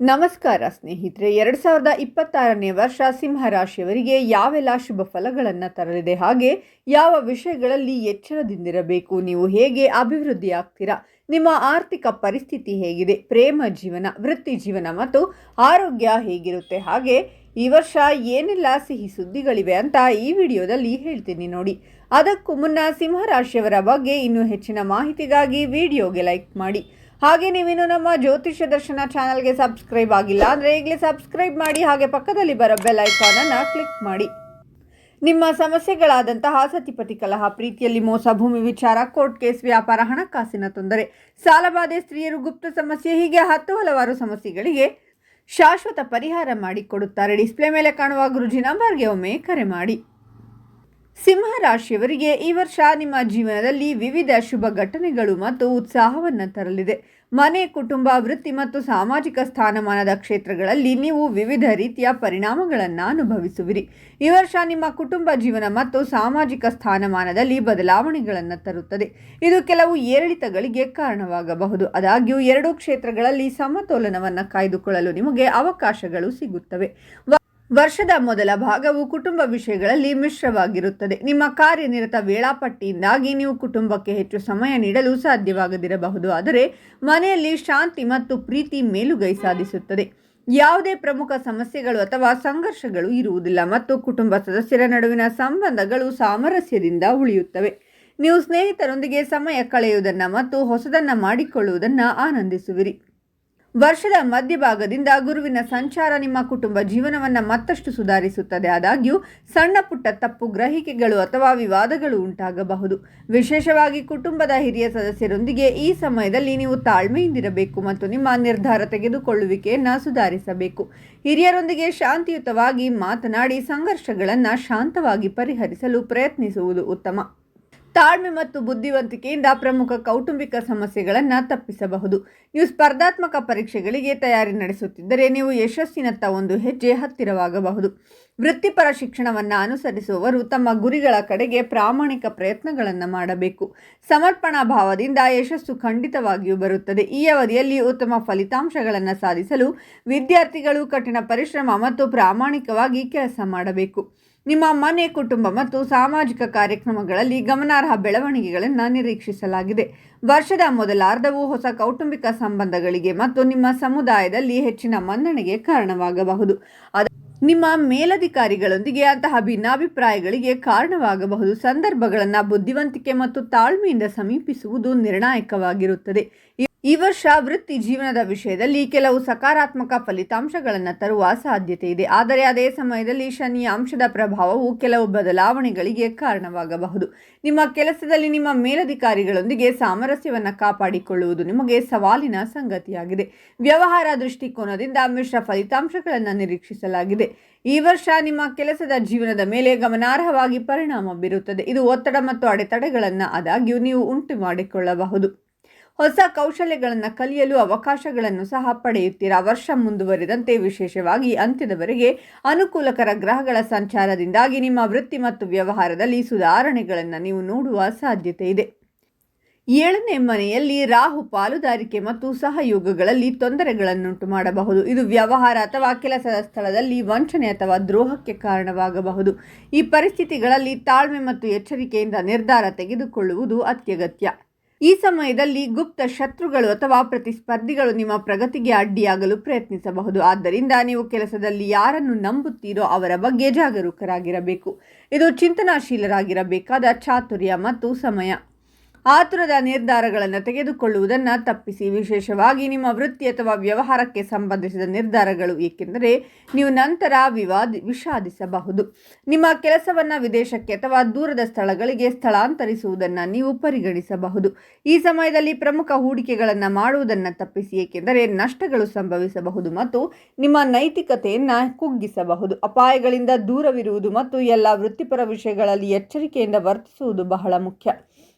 ನಮಸ್ಕಾರ ಸ್ನೇಹಿತರೆ, 2026ನೇ ವರ್ಷ ಸಿಂಹ ರಾಶಿಯವರಿಗೆ ಯಾವೆಲ್ಲ ಶುಭ ಫಲಗಳನ್ನು ತರಲಿದೆ, ಹಾಗೆ ಯಾವ ವಿಷಯಗಳಲ್ಲಿ ಎಚ್ಚರದಿಂದಿರಬೇಕು, ನೀವು ಹೇಗೆ ಅಭಿವೃದ್ಧಿ ಆಗ್ತೀರಾ, ನಿಮ್ಮ ಆರ್ಥಿಕ ಪರಿಸ್ಥಿತಿ ಹೇಗಿದೆ, ಪ್ರೇಮ ಜೀವನ, ವೃತ್ತಿ ಜೀವನ ಮತ್ತು ಆರೋಗ್ಯ ಹೇಗಿರುತ್ತೆ, ಹಾಗೆ ಈ ವರ್ಷ ಏನೆಲ್ಲ ಸಿಹಿ ಸುದ್ದಿಗಳಿವೆ ಅಂತ ಈ ವಿಡಿಯೋದಲ್ಲಿ ಹೇಳ್ತೀನಿ ನೋಡಿ. ಅದಕ್ಕೂ ಮುನ್ನ ಸಿಂಹ ರಾಶಿಯವರ ಬಗ್ಗೆ ಇನ್ನೂ ಹೆಚ್ಚಿನ ಮಾಹಿತಿಗಾಗಿ ವಿಡಿಯೋಗೆ ಲೈಕ್ ಮಾಡಿ. ಹಾಗೆ ನೀವಿನ್ನು ನಮ್ಮ ಜ್ಯೋತಿಷ್ಯ ದರ್ಶನ ಚಾನಲ್ಗೆ ಸಬ್ಸ್ಕ್ರೈಬ್ ಆಗಿಲ್ಲ ಅಂದರೆ ಈಗಲೇ ಸಬ್ಸ್ಕ್ರೈಬ್ ಮಾಡಿ, ಹಾಗೆ ಪಕ್ಕದಲ್ಲಿ ಬರೋ ಬೆಲ್ ಐಕಾನನ್ನು ಕ್ಲಿಕ್ ಮಾಡಿ. ನಿಮ್ಮ ಸಮಸ್ಯೆಗಳಾದಂತಹ ಸತಿಪತಿ ಕಲಹ, ಪ್ರೀತಿಯಲ್ಲಿ ಮೋಸ, ಭೂಮಿ ವಿಚಾರ, ಕೋರ್ಟ್ ಕೇಸ್, ವ್ಯಾಪಾರ, ಹಣಕಾಸಿನ ತೊಂದರೆ, ಸಾಲಬಾಧೆ, ಸ್ತ್ರೀಯರು, ಗುಪ್ತ ಸಮಸ್ಯೆ, ಹೀಗೆ ಹಲವಾರು ಸಮಸ್ಯೆಗಳಿಗೆ ಶಾಶ್ವತ ಪರಿಹಾರ ಮಾಡಿಕೊಡುತ್ತಾರೆ. ಡಿಸ್ಪ್ಲೇ ಮೇಲೆ ಕಾಣುವ ಗುರುಜಿ ನಂಬರ್ಗೆ ಒಮ್ಮೆ ಕರೆ ಮಾಡಿ. ಸಿಂಹ ರಾಶಿಯವರಿಗೆ ಈ ವರ್ಷ ನಿಮ್ಮ ಜೀವನದಲ್ಲಿ ವಿವಿಧ ಶುಭ ಘಟನೆಗಳು ಮತ್ತು ಉತ್ಸಾಹವನ್ನು ತರಲಿದೆ. ಮನೆ, ಕುಟುಂಬ, ವೃತ್ತಿ ಮತ್ತು ಸಾಮಾಜಿಕ ಸ್ಥಾನಮಾನದ ಕ್ಷೇತ್ರಗಳಲ್ಲಿ ನೀವು ವಿವಿಧ ರೀತಿಯ ಪರಿಣಾಮಗಳನ್ನು ಅನುಭವಿಸುವಿರಿ. ಈ ವರ್ಷ ನಿಮ್ಮ ಕುಟುಂಬ ಜೀವನ ಮತ್ತು ಸಾಮಾಜಿಕ ಸ್ಥಾನಮಾನದಲ್ಲಿ ಬದಲಾವಣೆಗಳನ್ನು ತರುತ್ತದೆ. ಇದು ಕೆಲವು ಏರಿಳಿತಗಳಿಗೆ ಕಾರಣವಾಗಬಹುದು. ಆದಾಗ್ಯೂ ಎರಡೂ ಕ್ಷೇತ್ರಗಳಲ್ಲಿ ಸಮತೋಲನವನ್ನು ಕಾಯ್ದುಕೊಳ್ಳಲು ನಿಮಗೆ ಅವಕಾಶಗಳು ಸಿಗುತ್ತವೆ. ವರ್ಷದ ಮೊದಲ ಭಾಗವು ಕುಟುಂಬ ವಿಷಯಗಳಲ್ಲಿ ಮಿಶ್ರವಾಗಿರುತ್ತದೆ. ನಿಮ್ಮ ಕಾರ್ಯನಿರತ ವೇಳಾಪಟ್ಟಿಯಿಂದಾಗಿ ನೀವು ಕುಟುಂಬಕ್ಕೆ ಹೆಚ್ಚು ಸಮಯ ನೀಡಲು ಸಾಧ್ಯವಾಗದಿರಬಹುದು, ಆದರೆ ಮನೆಯಲ್ಲಿ ಶಾಂತಿ ಮತ್ತು ಪ್ರೀತಿ ಮೇಲುಗೈ ಸಾಧಿಸುತ್ತದೆ. ಯಾವುದೇ ಪ್ರಮುಖ ಸಮಸ್ಯೆಗಳು ಅಥವಾ ಸಂಘರ್ಷಗಳು ಇರುವುದಿಲ್ಲ ಮತ್ತು ಕುಟುಂಬ ಸದಸ್ಯರ ನಡುವಿನ ಸಂಬಂಧಗಳು ಸಾಮರಸ್ಯದಿಂದ ಉಳಿಯುತ್ತವೆ. ನೀವು ಸ್ನೇಹಿತರೊಂದಿಗೆ ಸಮಯ ಕಳೆಯುವುದನ್ನು ಮತ್ತು ಹೊಸದನ್ನು ಮಾಡಿಕೊಳ್ಳುವುದನ್ನು ಆನಂದಿಸುವಿರಿ. ವರ್ಷದ ಮಧ್ಯಭಾಗದಿಂದ ಗುರುವಿನ ಸಂಚಾರ ನಿಮ್ಮ ಕುಟುಂಬ ಜೀವನವನ್ನು ಮತ್ತಷ್ಟು ಸುಧಾರಿಸುತ್ತದೆ. ಆದಾಗ್ಯೂ ಸಣ್ಣ ಪುಟ್ಟ ತಪ್ಪು ಗ್ರಹಿಕೆಗಳು ಅಥವಾ ವಿವಾದಗಳು ಉಂಟಾಗಬಹುದು. ವಿಶೇಷವಾಗಿ ಕುಟುಂಬದ ಹಿರಿಯ ಸದಸ್ಯರೊಂದಿಗೆ ಈ ಸಮಯದಲ್ಲಿ ನೀವು ತಾಳ್ಮೆಯಿಂದಿರಬೇಕು ಮತ್ತು ನಿಮ್ಮ ನಿರ್ಧಾರ ತೆಗೆದುಕೊಳ್ಳುವಿಕೆಯನ್ನು ಸುಧಾರಿಸಬೇಕು. ಹಿರಿಯರೊಂದಿಗೆ ಶಾಂತಿಯುತವಾಗಿ ಮಾತನಾಡಿ ಸಂಘರ್ಷಗಳನ್ನು ಶಾಂತವಾಗಿ ಪರಿಹರಿಸಲು ಪ್ರಯತ್ನಿಸುವುದು ಉತ್ತಮ. ತಾಳ್ಮೆ ಮತ್ತು ಬುದ್ಧಿವಂತಿಕೆಯಿಂದ ಪ್ರಮುಖ ಕೌಟುಂಬಿಕ ಸಮಸ್ಯೆಗಳನ್ನು ತಪ್ಪಿಸಬಹುದು. ನೀವು ಸ್ಪರ್ಧಾತ್ಮಕ ಪರೀಕ್ಷೆಗಳಿಗೆ ತಯಾರಿ ನಡೆಸುತ್ತಿದ್ದರೆ ನೀವು ಯಶಸ್ಸಿನತ್ತ ಒಂದು ಹೆಜ್ಜೆ ಹತ್ತಿರವಾಗಬಹುದು. ವೃತ್ತಿಪರ ಶಿಕ್ಷಣವನ್ನು ಅನುಸರಿಸುವವರು ತಮ್ಮ ಗುರಿಗಳ ಕಡೆಗೆ ಪ್ರಾಮಾಣಿಕ ಪ್ರಯತ್ನಗಳನ್ನು ಮಾಡಬೇಕು. ಸಮರ್ಪಣಾ ಭಾವದಿಂದ ಯಶಸ್ಸು ಖಂಡಿತವಾಗಿಯೂ ಬರುತ್ತದೆ. ಈ ಅವಧಿಯಲ್ಲಿ ಉತ್ತಮ ಫಲಿತಾಂಶಗಳನ್ನು ಸಾಧಿಸಲು ವಿದ್ಯಾರ್ಥಿಗಳು ಕಠಿಣ ಪರಿಶ್ರಮ ಮತ್ತು ಪ್ರಾಮಾಣಿಕವಾಗಿ ಕೆಲಸ ಮಾಡಬೇಕು. ನಿಮ್ಮ ಮನೆ, ಕುಟುಂಬ ಮತ್ತು ಸಾಮಾಜಿಕ ಕಾರ್ಯಕ್ರಮಗಳಲ್ಲಿ ಗಮನಾರ್ಹ ಬೆಳವಣಿಗೆಗಳನ್ನು ನಿರೀಕ್ಷಿಸಲಾಗಿದೆ. ವರ್ಷದ ಮೊದಲಾರ್ಧವು ಹೊಸ ಕೌಟುಂಬಿಕ ಸಂಬಂಧಗಳಿಗೆ ಮತ್ತು ನಿಮ್ಮ ಸಮುದಾಯದಲ್ಲಿ ಹೆಚ್ಚಿನ ಮನ್ನಣೆಗೆ ಕಾರಣವಾಗಬಹುದು. ನಿಮ್ಮ ಮೇಲಧಿಕಾರಿಗಳೊಂದಿಗೆ ಅಂತಹ ಭಿನ್ನಾಭಿಪ್ರಾಯಗಳಿಗೆ ಕಾರಣವಾಗಬಹುದು. ಸಂದರ್ಭಗಳನ್ನು ಬುದ್ಧಿವಂತಿಕೆ ಮತ್ತು ತಾಳ್ಮೆಯಿಂದ ಸಮೀಪಿಸುವುದು ನಿರ್ಣಾಯಕವಾಗಿರುತ್ತದೆ. ಈ ವರ್ಷ ವೃತ್ತಿ ಜೀವನದ ವಿಷಯದಲ್ಲಿ ಕೆಲವು ಸಕಾರಾತ್ಮಕ ಫಲಿತಾಂಶಗಳನ್ನು ತರುವ ಸಾಧ್ಯತೆ ಇದೆ, ಆದರೆ ಅದೇ ಸಮಯದಲ್ಲಿ ಶನಿಯ ಅಂಶದ ಪ್ರಭಾವವು ಕೆಲವು ಬದಲಾವಣೆಗಳಿಗೆ ಕಾರಣವಾಗಬಹುದು. ನಿಮ್ಮ ಕೆಲಸದಲ್ಲಿ ನಿಮ್ಮ ಮೇಲಧಿಕಾರಿಗಳೊಂದಿಗೆ ಸಾಮರಸ್ಯವನ್ನು ಕಾಪಾಡಿಕೊಳ್ಳುವುದು ನಿಮಗೆ ಸವಾಲಿನ ಸಂಗತಿಯಾಗಿದೆ. ವ್ಯವಹಾರ ದೃಷ್ಟಿಕೋನದಿಂದ ಮಿಶ್ರ ಫಲಿತಾಂಶಗಳನ್ನು ನಿರೀಕ್ಷಿಸಲಾಗಿದೆ. ಈ ವರ್ಷ ನಿಮ್ಮ ಕೆಲಸದ ಜೀವನದ ಮೇಲೆ ಗಮನಾರ್ಹವಾಗಿ ಪರಿಣಾಮ ಬೀರುತ್ತದೆ. ಇದು ಒತ್ತಡ ಮತ್ತು ಅಡೆತಡೆಗಳನ್ನು ಆದಾಗ್ಯೂ ನೀವು ಉಂಟು ಮಾಡಿಕೊಳ್ಳಬಹುದು. ಹೊಸ ಕೌಶಲ್ಯಗಳನ್ನು ಕಲಿಯಲು ಅವಕಾಶಗಳನ್ನು ಸಹ ಪಡೆಯುತ್ತೀರಾ. ವರ್ಷ ಮುಂದುವರಿದಂತೆ, ವಿಶೇಷವಾಗಿ ಅಂತ್ಯದವರೆಗೆ ಅನುಕೂಲಕರ ಗ್ರಹಗಳ ಸಂಚಾರದಿಂದಾಗಿ ನಿಮ್ಮ ವೃತ್ತಿ ಮತ್ತು ವ್ಯವಹಾರದಲ್ಲಿ ಸುಧಾರಣೆಗಳನ್ನು ನೀವು ನೋಡುವ ಸಾಧ್ಯತೆ ಇದೆ. 7ನೇ ಮನೆಯಲ್ಲಿ ರಾಹು ಪಾಲುದಾರಿಕೆ ಮತ್ತು ಸಹಯೋಗಗಳಲ್ಲಿ ತೊಂದರೆಗಳನ್ನುಂಟು ಮಾಡಬಹುದು. ಇದು ವ್ಯವಹಾರ ಅಥವಾ ಕೆಲಸದ ಸ್ಥಳದಲ್ಲಿ ವಂಚನೆ ಅಥವಾ ದ್ರೋಹಕ್ಕೆ ಕಾರಣವಾಗಬಹುದು. ಈ ಪರಿಸ್ಥಿತಿಗಳಲ್ಲಿ ತಾಳ್ಮೆ ಮತ್ತು ಎಚ್ಚರಿಕೆಯಿಂದ ನಿರ್ಧಾರ ತೆಗೆದುಕೊಳ್ಳುವುದು ಅತ್ಯಗತ್ಯ. ಈ ಸಮಯದಲ್ಲಿ ಗುಪ್ತ ಶತ್ರುಗಳು ಅಥವಾ ಪ್ರತಿಸ್ಪರ್ಧಿಗಳು ನಿಮ್ಮ ಪ್ರಗತಿಗೆ ಅಡ್ಡಿಯಾಗಲು ಪ್ರಯತ್ನಿಸಬಹುದು. ಆದ್ದರಿಂದ ನೀವು ಕೆಲಸದಲ್ಲಿ ಯಾರನ್ನು ನಂಬುತ್ತೀರೋ ಅವರ ಬಗ್ಗೆ ಜಾಗರೂಕರಾಗಿರಬೇಕು. ಇದು ಚಿಂತನಾಶೀಲರಾಗಿರಬೇಕಾದ ಚಾತುರ್ಯ ಮತ್ತು ಸಮಯ. ಆತುರದ ನಿರ್ಧಾರಗಳನ್ನು ತೆಗೆದುಕೊಳ್ಳುವುದನ್ನು ತಪ್ಪಿಸಿ, ವಿಶೇಷವಾಗಿ ನಿಮ್ಮ ವೃತ್ತಿ ಅಥವಾ ವ್ಯವಹಾರಕ್ಕೆ ಸಂಬಂಧಿಸಿದ ನಿರ್ಧಾರಗಳು, ಏಕೆಂದರೆ ನೀವು ನಂತರ ವಿಷಾದಿಸಬಹುದು. ನಿಮ್ಮ ಕೆಲಸವನ್ನು ವಿದೇಶಕ್ಕೆ ಅಥವಾ ದೂರದ ಸ್ಥಳಗಳಿಗೆ ಸ್ಥಳಾಂತರಿಸುವುದನ್ನು ನೀವು ಪರಿಗಣಿಸಬಹುದು. ಈ ಸಮಯದಲ್ಲಿ ಪ್ರಮುಖ ಹೂಡಿಕೆಗಳನ್ನು ಮಾಡುವುದನ್ನು ತಪ್ಪಿಸಿ, ಏಕೆಂದರೆ ನಷ್ಟಗಳು ಸಂಭವಿಸಬಹುದು ಮತ್ತು ನಿಮ್ಮ ನೈತಿಕತೆಯನ್ನು ಕುಗ್ಗಿಸಬಹುದು. ಅಪಾಯಗಳಿಂದ ದೂರವಿರುವುದು ಮತ್ತು ಎಲ್ಲ ವೃತ್ತಿಪರ ವಿಷಯಗಳಲ್ಲಿ ಎಚ್ಚರಿಕೆಯಿಂದ ವರ್ತಿಸುವುದು ಬಹಳ ಮುಖ್ಯ.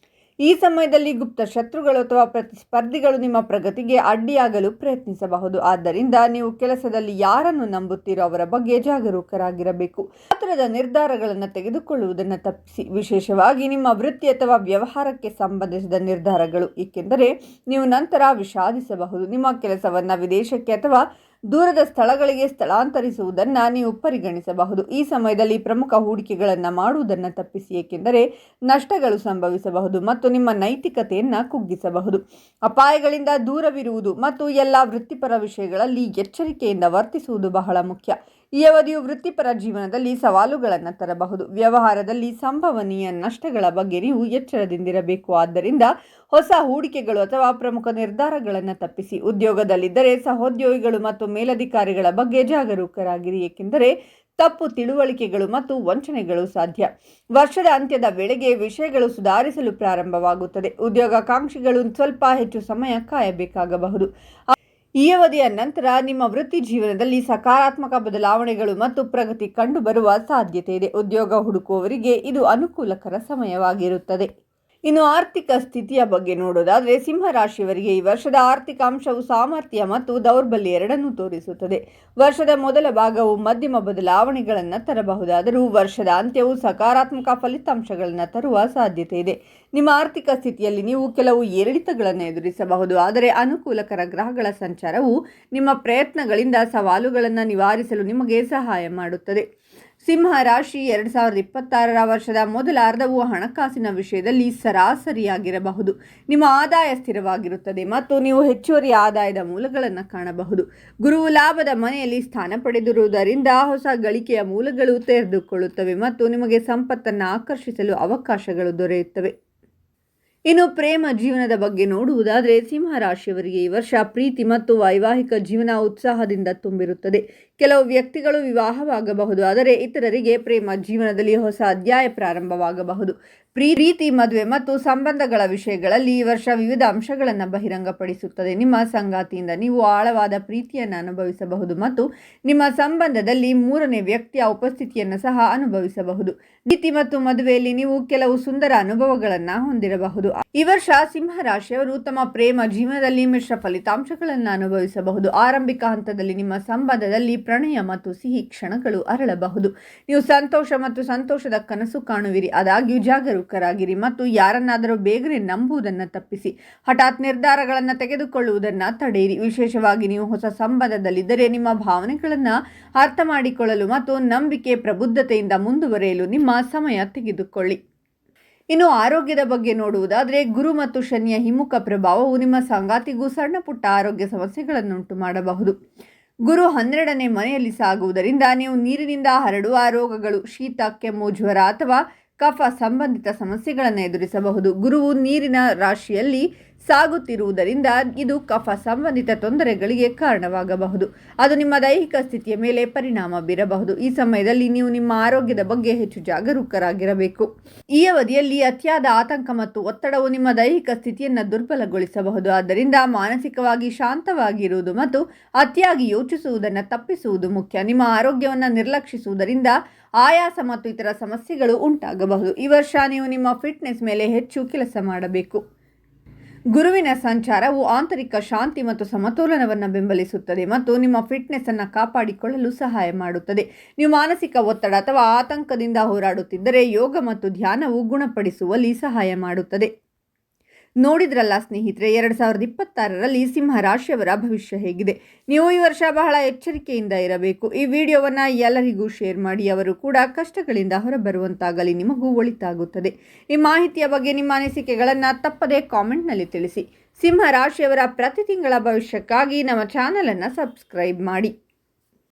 ಈ ಸಮಯದಲ್ಲಿ ಗುಪ್ತ ಶತ್ರುಗಳು ಅಥವಾ ಪ್ರತಿಸ್ಪರ್ಧಿಗಳು ನಿಮ್ಮ ಪ್ರಗತಿಗೆ ಅಡ್ಡಿಯಾಗಲು ಪ್ರಯತ್ನಿಸಬಹುದು. ಆದ್ದರಿಂದ ನೀವು ಕೆಲಸದಲ್ಲಿ ಯಾರನ್ನು ನಂಬುತ್ತೀರೋ ಅವರ ಬಗ್ಗೆ ಜಾಗರೂಕರಾಗಿರಬೇಕು. ಆತುರದ ನಿರ್ಧಾರಗಳನ್ನು ತೆಗೆದುಕೊಳ್ಳುವುದನ್ನು ತಪ್ಪಿಸಿ, ವಿಶೇಷವಾಗಿ ನಿಮ್ಮ ವೃತ್ತಿ ಅಥವಾ ವ್ಯವಹಾರಕ್ಕೆ ಸಂಬಂಧಿಸಿದ ನಿರ್ಧಾರಗಳು, ಏಕೆಂದರೆ ನೀವು ನಂತರ ವಿಷಾದಿಸಬಹುದು. ನಿಮ್ಮ ಕೆಲಸವನ್ನು ವಿದೇಶಕ್ಕೆ ಅಥವಾ ದೂರದ ಸ್ಥಳಗಳಿಗೆ ಸ್ಥಳಾಂತರಿಸುವುದನ್ನು ನೀವು ಪರಿಗಣಿಸಬಹುದು. ಈ ಸಮಯದಲ್ಲಿ ಪ್ರಮುಖ ಹೂಡಿಕೆಗಳನ್ನು ಮಾಡುವುದನ್ನು ತಪ್ಪಿಸಿ, ಏಕೆಂದರೆ ನಷ್ಟಗಳು ಸಂಭವಿಸಬಹುದು ಮತ್ತು ನಿಮ್ಮ ನೈತಿಕತೆಯನ್ನು ಕುಗ್ಗಿಸಬಹುದು. ಅಪಾಯಗಳಿಂದ ದೂರವಿರುವುದು ಮತ್ತು ಎಲ್ಲ ವೃತ್ತಿಪರ ವಿಷಯಗಳಲ್ಲಿ ಎಚ್ಚರಿಕೆಯಿಂದ ವರ್ತಿಸುವುದು ಬಹಳ ಮುಖ್ಯ. ಈ ಅವಧಿಯು ವೃತ್ತಿಪರ ಜೀವನದಲ್ಲಿ ಸವಾಲುಗಳನ್ನು ತರಬಹುದು. ವ್ಯವಹಾರದಲ್ಲಿ ಸಂಭವನೀಯ ನಷ್ಟಗಳ ಬಗ್ಗೆ ನೀವು ಎಚ್ಚರದಿಂದಿರಬೇಕು. ಆದ್ದರಿಂದ ಹೊಸ ಹೂಡಿಕೆಗಳು ಅಥವಾ ಪ್ರಮುಖ ನಿರ್ಧಾರಗಳನ್ನು ತಪ್ಪಿಸಿ. ಉದ್ಯೋಗದಲ್ಲಿದ್ದರೆ ಸಹೋದ್ಯೋಗಿಗಳು ಮತ್ತು ಮೇಲಧಿಕಾರಿಗಳ ಬಗ್ಗೆ ಜಾಗರೂಕರಾಗಿರಿ, ಏಕೆಂದರೆ ತಪ್ಪು ತಿಳುವಳಿಕೆಗಳು ಮತ್ತು ವಂಚನೆಗಳು ಸಾಧ್ಯ. ವರ್ಷದ ಅಂತ್ಯದ ವೇಳೆಗೆ ವಿಷಯಗಳು ಸುಧಾರಿಸಲು ಪ್ರಾರಂಭವಾಗುತ್ತದೆ. ಉದ್ಯೋಗಾಕಾಂಕ್ಷಿಗಳು ಸ್ವಲ್ಪ ಹೆಚ್ಚು ಸಮಯ ಕಾಯಬೇಕಾಗಬಹುದು. ಈ ಅವಧಿಯ ನಂತರ ನಿಮ್ಮ ವೃತ್ತಿ ಜೀವನದಲ್ಲಿ ಸಕಾರಾತ್ಮಕ ಬದಲಾವಣೆಗಳು ಮತ್ತು ಪ್ರಗತಿ ಕಂಡುಬರುವ ಸಾಧ್ಯತೆ ಇದೆ. ಉದ್ಯೋಗ ಹುಡುಕುವವರಿಗೆ ಇದು ಅನುಕೂಲಕರ ಸಮಯವಾಗಿರುತ್ತದೆ. ಇನ್ನು ಆರ್ಥಿಕ ಸ್ಥಿತಿಯ ಬಗ್ಗೆ ನೋಡೋದಾದರೆ, ಸಿಂಹರಾಶಿಯವರಿಗೆ ಈ ವರ್ಷದ ಆರ್ಥಿಕ ಅಂಶವು ಸಾಮರ್ಥ್ಯ ಮತ್ತು ದೌರ್ಬಲ್ಯ ಎರಡನ್ನೂ ತೋರಿಸುತ್ತದೆ. ವರ್ಷದ ಮೊದಲ ಭಾಗವು ಮಧ್ಯಮ ಬದಲಾವಣೆಗಳನ್ನು ತರಬಹುದಾದರೂ ವರ್ಷದ ಅಂತ್ಯವು ಸಕಾರಾತ್ಮಕ ಫಲಿತಾಂಶಗಳನ್ನು ತರುವ ಸಾಧ್ಯತೆ ಇದೆ. ನಿಮ್ಮ ಆರ್ಥಿಕ ಸ್ಥಿತಿಯಲ್ಲಿ ನೀವು ಕೆಲವು ಏರಿಳಿತಗಳನ್ನು ಎದುರಿಸಬಹುದು, ಆದರೆ ಅನುಕೂಲಕರ ಗ್ರಹಗಳ ಸಂಚಾರವು ನಿಮ್ಮ ಪ್ರಯತ್ನಗಳಿಂದ ಸವಾಲುಗಳನ್ನು ನಿವಾರಿಸಲು ನಿಮಗೆ ಸಹಾಯ ಮಾಡುತ್ತದೆ. ಸಿಂಹ ರಾಶಿ 2026 ವರ್ಷದ ಮೊದಲ ಅರ್ಧವು ಹಣಕಾಸಿನ ವಿಷಯದಲ್ಲಿ ಸರಾಸರಿಯಾಗಿರಬಹುದು. ನಿಮ್ಮ ಆದಾಯ ಸ್ಥಿರವಾಗಿರುತ್ತದೆ ಮತ್ತು ನೀವು ಹೆಚ್ಚುವರಿ ಆದಾಯದ ಮೂಲಗಳನ್ನು ಕಾಣಬಹುದು. ಗುರುವು ಲಾಭದ ಮನೆಯಲ್ಲಿ ಸ್ಥಾನ ಪಡೆದಿರುವುದರಿಂದ ಹೊಸ ಗಳಿಕೆಯ ಮೂಲಗಳು ತೆರೆದುಕೊಳ್ಳುತ್ತವೆ ಮತ್ತು ನಿಮಗೆ ಸಂಪತ್ತನ್ನು ಆಕರ್ಷಿಸಲು ಅವಕಾಶಗಳು ದೊರೆಯುತ್ತವೆ. ಇನ್ನು ಪ್ರೇಮ ಜೀವನದ ಬಗ್ಗೆ ನೋಡುವುದಾದರೆ, ಸಿಂಹರಾಶಿಯವರಿಗೆ ಈ ವರ್ಷ ಪ್ರೀತಿ ಮತ್ತು ವೈವಾಹಿಕ ಜೀವನ ಉತ್ಸಾಹದಿಂದ ತುಂಬಿರುತ್ತದೆ. ಕೆಲವು ವ್ಯಕ್ತಿಗಳು ವಿವಾಹವಾಗಬಹುದು, ಆದರೆ ಇತರರಿಗೆ ಪ್ರೇಮ ಜೀವನದಲ್ಲಿ ಹೊಸ ಅಧ್ಯಾಯ ಪ್ರಾರಂಭವಾಗಬಹುದು. ಪ್ರೀತಿ, ಮದುವೆ ಮತ್ತು ಸಂಬಂಧಗಳ ವಿಷಯಗಳಲ್ಲಿ ಈ ವರ್ಷ ವಿವಿಧ ಅಂಶಗಳನ್ನು ಬಹಿರಂಗಪಡಿಸುತ್ತದೆ. ನಿಮ್ಮ ಸಂಗಾತಿಯಿಂದ ನೀವು ಆಳವಾದ ಪ್ರೀತಿಯನ್ನು ಅನುಭವಿಸಬಹುದು ಮತ್ತು ನಿಮ್ಮ ಸಂಬಂಧದಲ್ಲಿ ಮೂರನೇ ವ್ಯಕ್ತಿಯ ಉಪಸ್ಥಿತಿಯನ್ನು ಸಹ ಅನುಭವಿಸಬಹುದು. ಪ್ರೀತಿ ಮತ್ತು ಮದುವೆಯಲ್ಲಿ ನೀವು ಕೆಲವು ಸುಂದರ ಅನುಭವಗಳನ್ನು ಹೊಂದಿರಬಹುದು. ಈ ವರ್ಷ ಸಿಂಹರಾಶಿಯವರು ತಮ್ಮ ಪ್ರೇಮ ಜೀವನದಲ್ಲಿ ಮಿಶ್ರ ಫಲಿತಾಂಶಗಳನ್ನು ಅನುಭವಿಸಬಹುದು. ಆರಂಭಿಕ ಹಂತದಲ್ಲಿ ನಿಮ್ಮ ಸಂಬಂಧದಲ್ಲಿ ಪ್ರಣಯ ಮತ್ತು ಸಿಹಿ ಕ್ಷಣಗಳು ಅರಳಬಹುದು. ನೀವು ಸಂತೋಷ ಮತ್ತು ಸಂತೋಷದ ಕನಸು ಕಾಣುವಿರಿ. ಆದಾಗ್ಯೂ ಜಾಗರೂಕರಾಗಿರಿ ಮತ್ತು ಯಾರನ್ನಾದರೂ ಬೇಗನೆ ನಂಬುವುದನ್ನು ತಪ್ಪಿಸಿ. ಹಠಾತ್ ನಿರ್ಧಾರಗಳನ್ನು ತೆಗೆದುಕೊಳ್ಳುವುದನ್ನು ತಡೆಯಿರಿ. ವಿಶೇಷವಾಗಿ ನೀವು ಹೊಸ ಸಂಬಂಧದಲ್ಲಿದ್ದರೆ ನಿಮ್ಮ ಭಾವನೆಗಳನ್ನು ಅರ್ಥ ಮಾಡಿಕೊಳ್ಳಲು ಮತ್ತು ನಂಬಿಕೆ ಪ್ರಬುದ್ಧತೆಯಿಂದ ಮುಂದುವರಿಯಲು ನಿಮ್ಮ ಸಮಯ ತೆಗೆದುಕೊಳ್ಳಿ. ಇನ್ನು ಆರೋಗ್ಯದ ಬಗ್ಗೆ ನೋಡುವುದಾದರೆ, ಗುರು ಮತ್ತು ಶನಿಯ ಹಿಮ್ಮುಖ ಪ್ರಭಾವವು ನಿಮ್ಮ ಸಂಗಾತಿಗೂ ಸಣ್ಣ ಪುಟ್ಟ ಆರೋಗ್ಯ ಸಮಸ್ಯೆಗಳನ್ನುಂಟು ಮಾಡಬಹುದು. ಗುರು 12ನೇ ಮನೆಯಲ್ಲಿ ಸಾಗುವುದರಿಂದ ನೀವು ನೀರಿನಿಂದ ಹರಡುವ ರೋಗಗಳು, ಶೀತ, ಕೆಮ್ಮು, ಜ್ವರ ಅಥವಾ ಕಫ ಸಂಬಂಧಿತ ಸಮಸ್ಯೆಗಳನ್ನು ಎದುರಿಸಬಹುದು. ಗುರುವು ನೀರಿನ ರಾಶಿಯಲ್ಲಿ ಸಾಗುತ್ತಿರುವುದರಿಂದ ಇದು ಕಫ ಸಂಬಂಧಿತ ತೊಂದರೆಗಳಿಗೆ ಕಾರಣವಾಗಬಹುದು. ಅದು ನಿಮ್ಮ ದೈಹಿಕ ಸ್ಥಿತಿಯ ಮೇಲೆ ಪರಿಣಾಮ ಬೀರಬಹುದು. ಈ ಸಮಯದಲ್ಲಿ ನೀವು ನಿಮ್ಮ ಆರೋಗ್ಯದ ಬಗ್ಗೆ ಹೆಚ್ಚು ಜಾಗರೂಕರಾಗಿರಬೇಕು. ಈ ಅವಧಿಯಲ್ಲಿ ಅತಿಯಾದ ಆತಂಕ ಮತ್ತು ಒತ್ತಡವು ನಿಮ್ಮ ದೈಹಿಕ ಸ್ಥಿತಿಯನ್ನು ದುರ್ಬಲಗೊಳಿಸಬಹುದು. ಆದ್ದರಿಂದ ಮಾನಸಿಕವಾಗಿ ಶಾಂತವಾಗಿರುವುದು ಮತ್ತು ಅತಿಯಾಗಿ ಯೋಚಿಸುವುದನ್ನು ತಪ್ಪಿಸುವುದು ಮುಖ್ಯ. ನಿಮ್ಮ ಆರೋಗ್ಯವನ್ನು ನಿರ್ಲಕ್ಷಿಸುವುದರಿಂದ ಆಯಾಸ ಮತ್ತು ಇತರ ಸಮಸ್ಯೆಗಳು ಉಂಟಾಗಬಹುದು. ಈ ವರ್ಷ ನೀವು ನಿಮ್ಮ ಫಿಟ್ನೆಸ್ ಮೇಲೆ ಹೆಚ್ಚು ಕೆಲಸ ಮಾಡಬೇಕು. ಗುರುವಿನ ಸಂಚಾರವು ಆಂತರಿಕ ಶಾಂತಿ ಮತ್ತು ಸಮತೋಲನವನ್ನು ಬೆಂಬಲಿಸುತ್ತದೆ ಮತ್ತು ನಿಮ್ಮ ಫಿಟ್ನೆಸ್ ಅನ್ನು ಕಾಪಾಡಿಕೊಳ್ಳಲು ಸಹಾಯ ಮಾಡುತ್ತದೆ. ನೀವು ಮಾನಸಿಕ ಒತ್ತಡ ಅಥವಾ ಆತಂಕದಿಂದ ಹೋರಾಡುತ್ತಿದ್ದರೆ ಯೋಗ ಮತ್ತು ಧ್ಯಾನವು ಗುಣಪಡಿಸುವಲ್ಲಿ ಸಹಾಯ ಮಾಡುತ್ತದೆ. ನೋಡಿದ್ರಲ್ಲ ಸ್ನೇಹಿತರೆ, 2026ರಲ್ಲಿ ಸಿಂಹರಾಶಿಯವರ ಭವಿಷ್ಯ ಹೇಗಿದೆ. ನೀವು ಈ ವರ್ಷ ಬಹಳ ಎಚ್ಚರಿಕೆಯಿಂದ ಇರಬೇಕು. ಈ ವಿಡಿಯೋವನ್ನು ಎಲ್ಲರಿಗೂ ಶೇರ್ ಮಾಡಿ. ಅವರು ಕೂಡ ಕಷ್ಟಗಳಿಂದ ಹೊರಬರುವಂತಾಗಲಿ. ನಿಮಗೂ ಒಳಿತಾಗುತ್ತದೆ. ಈ ಮಾಹಿತಿಯ ಬಗ್ಗೆ ನಿಮ್ಮ ಅನಿಸಿಕೆಗಳನ್ನು ತಪ್ಪದೇ ಕಾಮೆಂಟ್ನಲ್ಲಿ ತಿಳಿಸಿ. ಸಿಂಹರಾಶಿಯವರ ಪ್ರತಿ ತಿಂಗಳ ಭವಿಷ್ಯಕ್ಕಾಗಿ ನಮ್ಮ ಚಾನಲನ್ನು ಸಬ್ಸ್ಕ್ರೈಬ್ ಮಾಡಿ.